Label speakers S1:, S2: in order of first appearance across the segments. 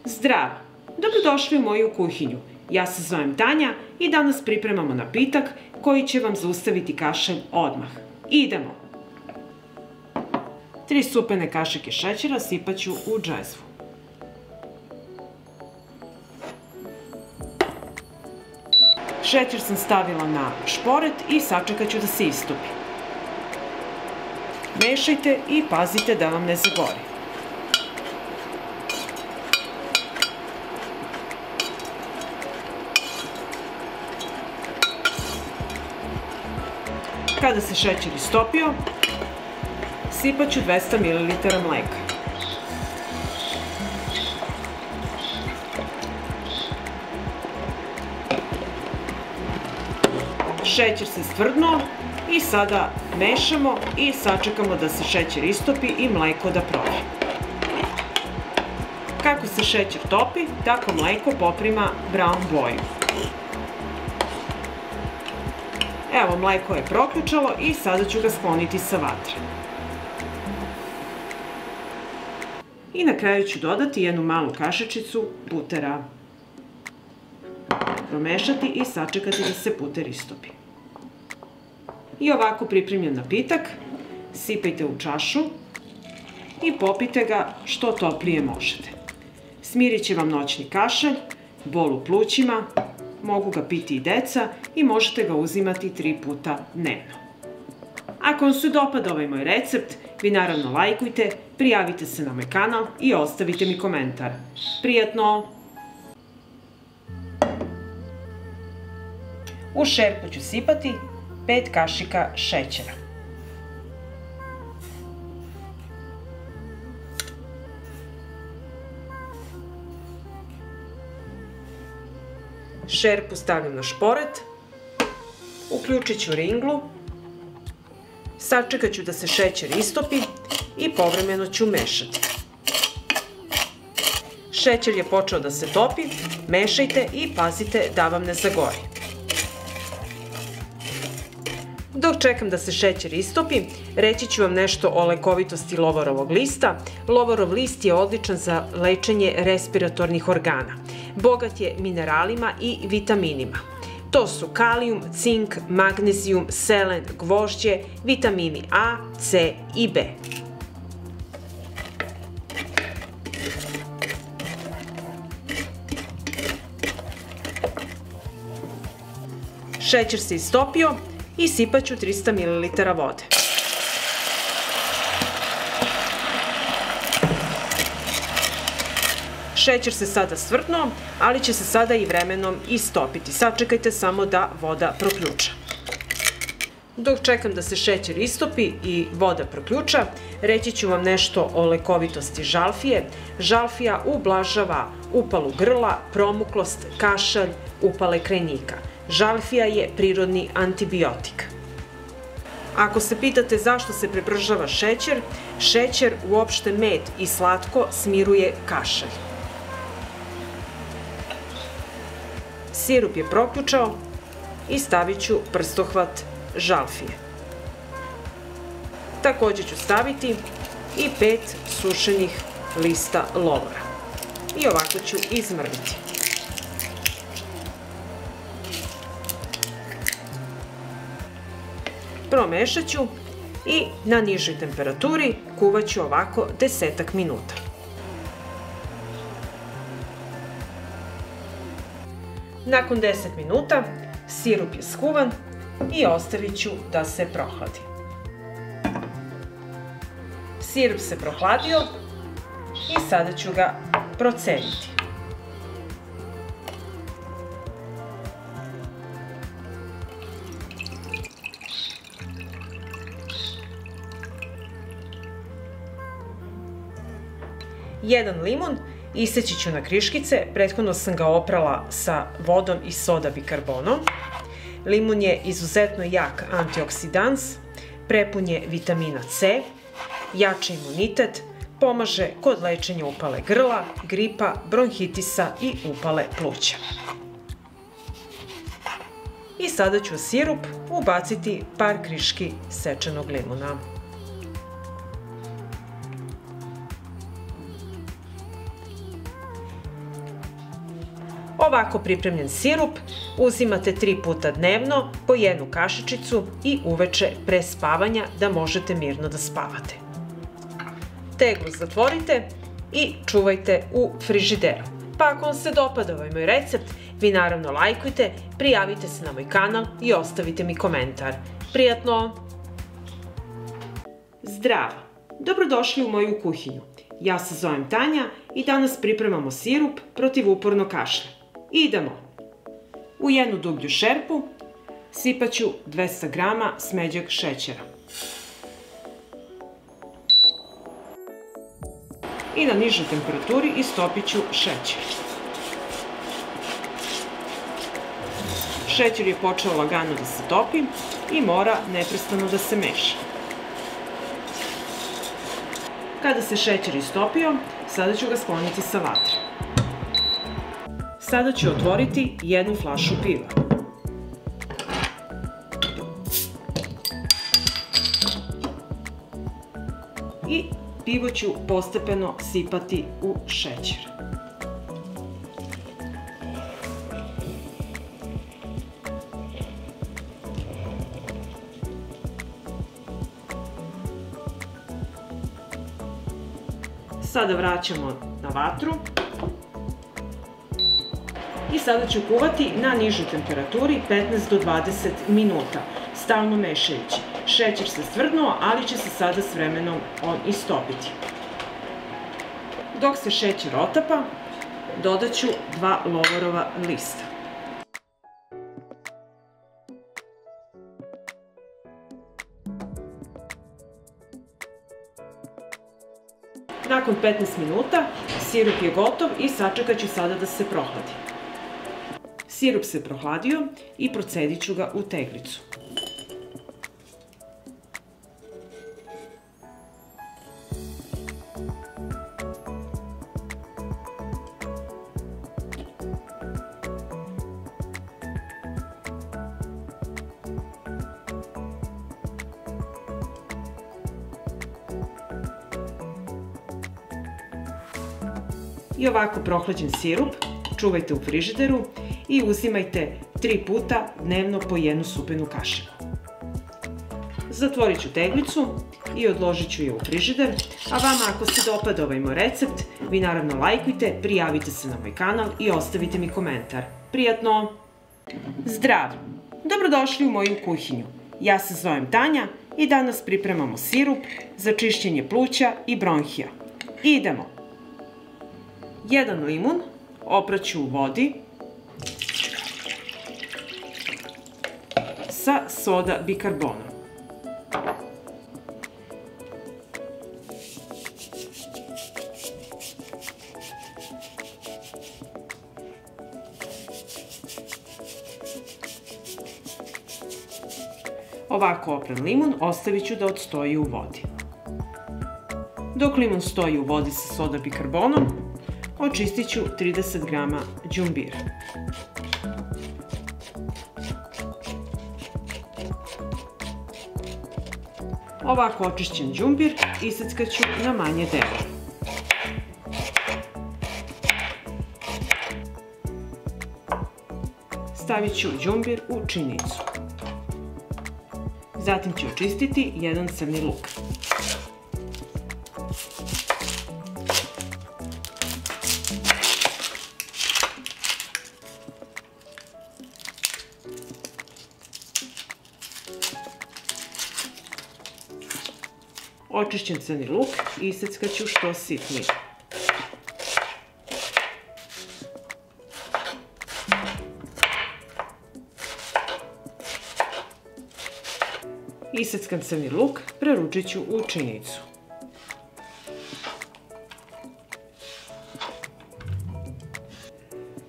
S1: Zdravo! Dobrodošli u moju kuhinju. Ja se zovem Tanja i danas pripremamo napitak koji će vam zaustaviti kašalj odmah. Idemo! 3 supene kašike šećera sipaću u džezvu. Šećer sam stavila na šporet i sačekat ću da se istopi. Mešajte i pazite da vam ne zagori. Kada se šećer istopio, sipat ću 200 ml mleka. Šećer se stvrdnuo i sada mešamo i sačekamo da se šećer istopi i mleko da prođe. Kako se šećer topi, tako mleko poprima brown boju. Evo, mleko je proključalo i sada ću ga skloniti sa vatre. I na kraju ću dodati jednu malu kašičicu putera. Promešati i sačekati da se puter istopi. I ovako pripremljen napitak sipajte u čašu i popijte ga što toplije možete. Smirit će vam noćni kašalj, bol u plućima, mogu ga piti i deca i možete ga uzimati 3 puta dnevno. Ako vam se dopada ovaj moj recept, vi naravno lajkujte, prijavite se na moj kanal i ostavite mi komentar. Prijatno! U šerpu ću sipati 5 kašika šećera. Šerpu stavljam na šporet, uključit ću ringlu, sačekat ću da se šećer istopi i povremeno ću mešati. Šećer je počeo da se topi, mešajte i pazite da vam ne zagori. Dok čekam da se šećer istopi, reći ću vam nešto o lekovitosti lovorovog lista. Lovorov list je odličan za lečenje respiratornih organa. Bogat je mineralima i vitaminima. To su kalijum, cink, magnezijum, selen, gvožđe, vitamini A, C i B. Šećer se istopio i sipat ću 300 ml vode. Šećer se sada stvrdnuo, ali će se sada i vremenom istopiti. Sačekajte samo da voda proključa. Dok čekam da se šećer istopi i voda proključa, reći ću vam nešto o lekovitosti žalfije. Žalfija ublažava upalu grla, promuklost, kašalj, upale krajnika. Žalfija je prirodni antibiotik. Ako se pitate zašto se prebržava šećer, šećer, uopšte med i slatko smiruje kašalj. Sirup je proključao i stavit ću prstohvat žalfije. Također ću staviti i 5 sušenih lista lovora. I ovako ću izmrviti. Promešat ću i na nižoj temperaturi kuvat ću ovako 10 minuta. Nakon 10 minuta sirup je skuvan i ostavit ću da se prohladi. Sirup se prohladio i sada ću ga proceniti. Jedan limun iseći ću na kriškice, prethodno sam ga oprala sa vodom i soda bikarbonom. Limun je izuzetno jak antioksidans, prepun je vitamina C, jača imunitet, pomaže kod lečenja upale grla, gripa, bronhitisa i upale pluća. I sada ću u sirup ubaciti par kriški sečenog limuna. Ovako pripremljen sirup uzimate 3 puta dnevno po 1 kašičicu i uveče pre spavanja da možete mirno da spavate. Teglu zatvorite i čuvajte u frižideru. Pa ako vam se dopada ovaj moj recept, vi naravno lajkujte, prijavite se na moj kanal i ostavite mi komentar. Prijatno! Zdravo! Dobrodošli u moju kuhinju. Ja se zovem Tanja i danas pripremamo sirup protiv upornog kašlja. Idemo! U jednu dublju šerpu sipaću 200 g smeđeg šećera. I na nižoj temperaturi istopit ću šećer. Šećer je počeo lagano da se topi i mora neprestano da se meša. Kada se šećer istopio, sada ću ga skloniti sa vatre. Sada ću otvoriti jednu flašu piva. I pivo ću postepeno sipati u šećer. Sada vraćamo na vatru i sada ću kuvati na nižoj temperaturi 15 do 20 minuta, stalno mešajući. Šećer se stvrdnuo, ali će se sada s vremenom on istopiti. Dok se šećer otapa, dodat ću 2 lovorova lista. Nakon 15 minuta sirup je gotov i sačekat ću sada da se prohladi. Sirup se prohladio i procedit ću ga u teglicu. I ovako prohlađen sirup čuvajte u frižideru i uzimajte 3 puta dnevno po 1 supinu kašiku. Zatvorit ću teglicu i odložit ću je u frižider, a vama ako se dopada ovaj moj recept, vi naravno lajkujte, prijavite se na moj kanal i ostavite mi komentar. Prijatno! Zdravo! Dobrodošli u moju kuhinju. Ja se zovem Tanja i danas pripremamo sirup za čišćenje pluća i bronhija. Idemo! 1 limun opraću u vodi sa soda bikarbonom. Ovako opran limun ostavit ću da odstoji u vodi. Dok limun stoji u vodi sa soda bikarbonom, očistit ću 30 g đumbira. Ovako očišćen đumbir iseckat ću na manje delove. Stavit ću đumbir u činicu. Zatim ću očistiti jedan crni luk. Očišćen crni luk iseckat ću što sitnije. Iseckan crni luk preručit ću u činicu.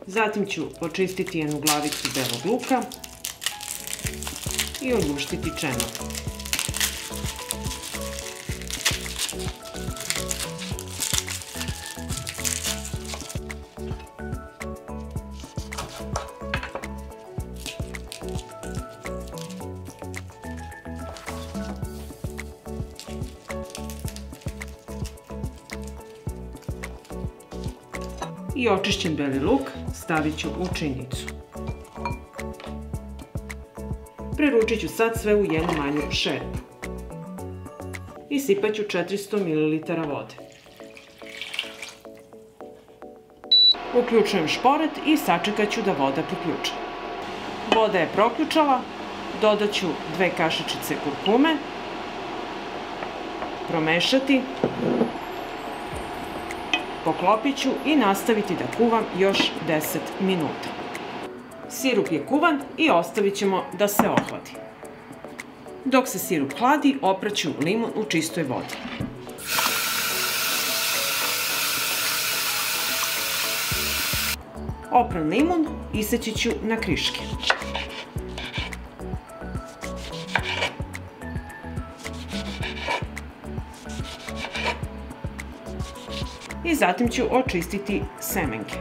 S1: Zatim ću očistiti jednu glavicu belog luka i oljuštiti čemer. I očišćen beli luk stavit ću u činjenicu. Preručit ću sad sve u jednu manju šerpu. I sipat ću 400 ml vode. Uključujem šporet i sačekat ću da voda proključa. Voda je proključala, dodat ću 2 kašičice kurkume, promešati, poklopit ću i nastaviti da kuvam još 10 minuta. Sirup je kuvan i ostavit ćemo da se ohladi. Dok se sirup hladi, opraću limun u čistoj vodi. Opran limun iseći ću na kriške. I zatim ću očistiti semenke.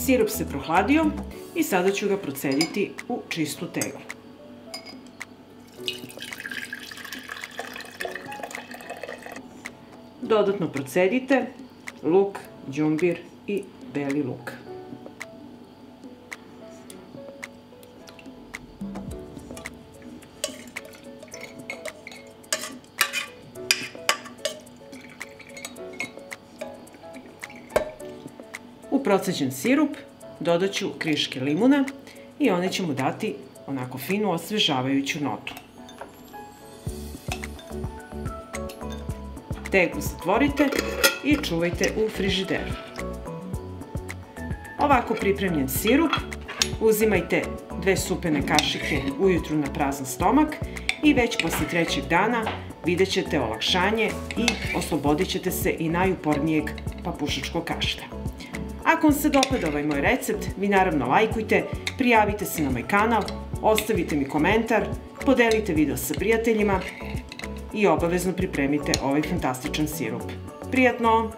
S1: Sirup se prohladio i sada ću ga procediti u čistu teglu. Dodatno procedite luk, đumbir i beli luk. U proceđen sirup dodat ću kriške limuna i one će mu dati onako finu osvežavajuću notu. Teglu zatvorite i čuvajte u frižideru. Ovako pripremljen sirup uzimajte 2 supene kašike ujutru na prazan stomak i već posle 3. dana vidjet ćete olakšanje i oslobodit ćete se i najupornijeg papušačkog kašlja. Ako vam se dopada ovaj moj recept, vi naravno lajkujte, prijavite se na moj kanal, ostavite mi komentar, podelite video sa prijateljima i obavezno pripremite ovaj fantastičan sirup. Prijatno!